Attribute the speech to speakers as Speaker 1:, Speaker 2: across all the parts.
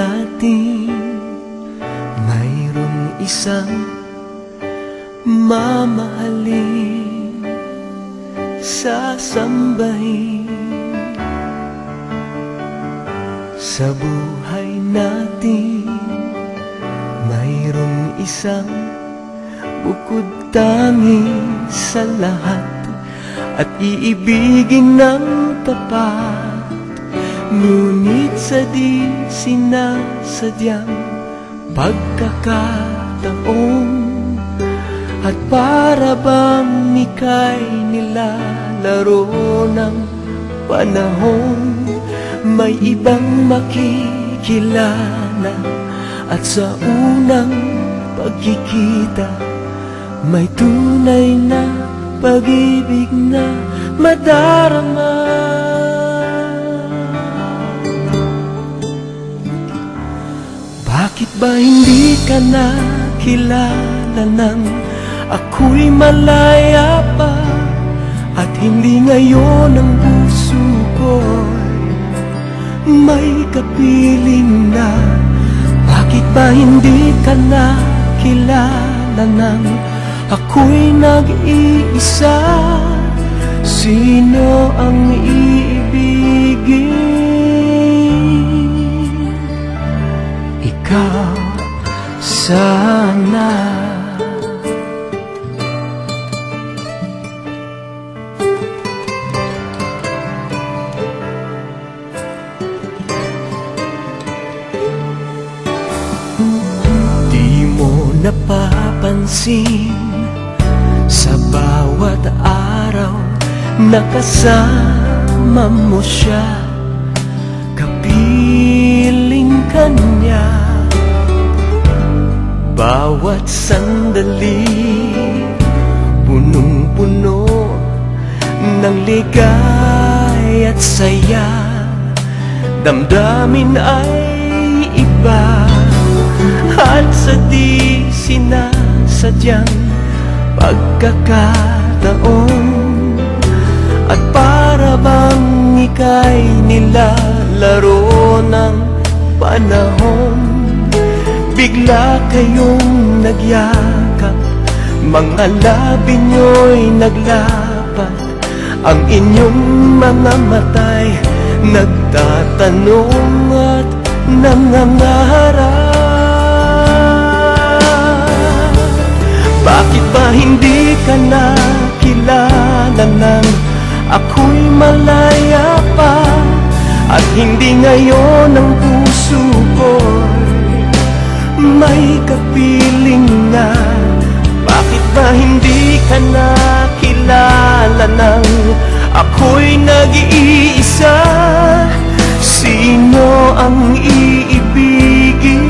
Speaker 1: natin mayroong isang mamahalin, sasambahin. Sa buhay natin mayroong isang bukod tangi sa lahat, at iibigin ng tapat. Ngunit sa di sinasadyang pagkakataon, at para bang ika'y nilalaro ng panahon, may ibang makikilala, at sa unang pagkikita may tunay na pag-ibig na madarama. Bakit ba hindi ka nakilala nang ako'y malaya pa, at hindi ngayon ang puso ko'y may kapiling na? Bakit ba hindi ka nakilala nang ako'y nag-iisa? Sino ang iibigin? Ikaw sana. Di mo napapansin sa bawat araw na kasama mo siya, kapiling ka niya. Bawat sandali punong-puno ng ligay at saya, damdamin ay iba, at sa di sinasadyang pagkakataon, at para bang ika'y nilalaro ng panahon, bigla kayong nagyakap, mga labi nyo'y naglapat, ang inyong mga mata'y nagtatanong at nangangarap. Bakit ba hindi ka nakilala nang ako'y malaya pa, at hindi ngayon ang puso ko'y may kapiling na? Bakit ba hindi ka nakilala nang ako'y nag-iisa? Sino ang iibigin?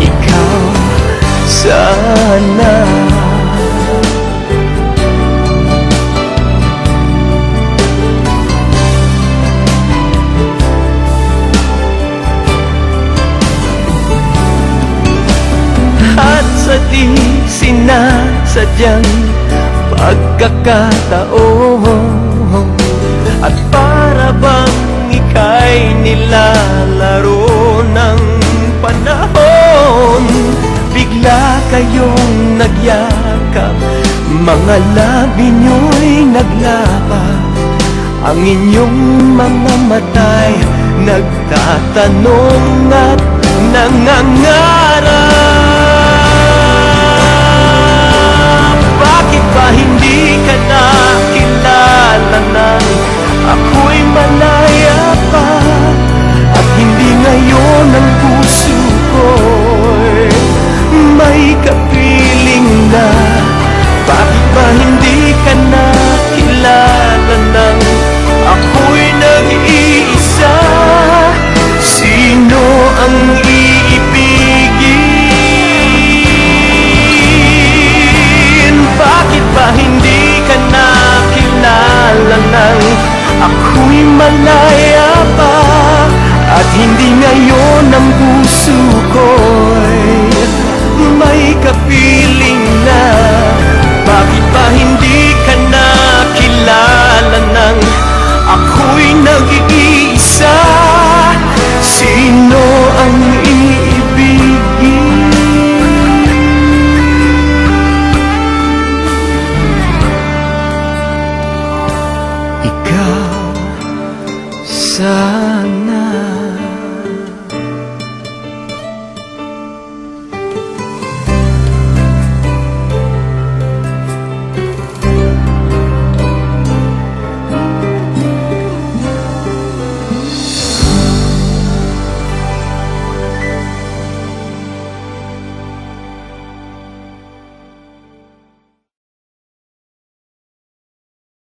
Speaker 1: Ikaw sana. At sa di sinasadyang pagkakataon, at para bang ika'y nilalaro ng panahon, bigla kayong nagyakap, mga labi nyo'y naglapat, ang inyong mga mata'y nagtatanong at nangangarap. Bakit ba hindi ka nakilala nang ako'y malaya pa, at hindi ngayon ang puso ko'y may kapiling na? Bakit ba hindi ka nakilala nang ako'y nag-iisa? Sino ang iibigin? na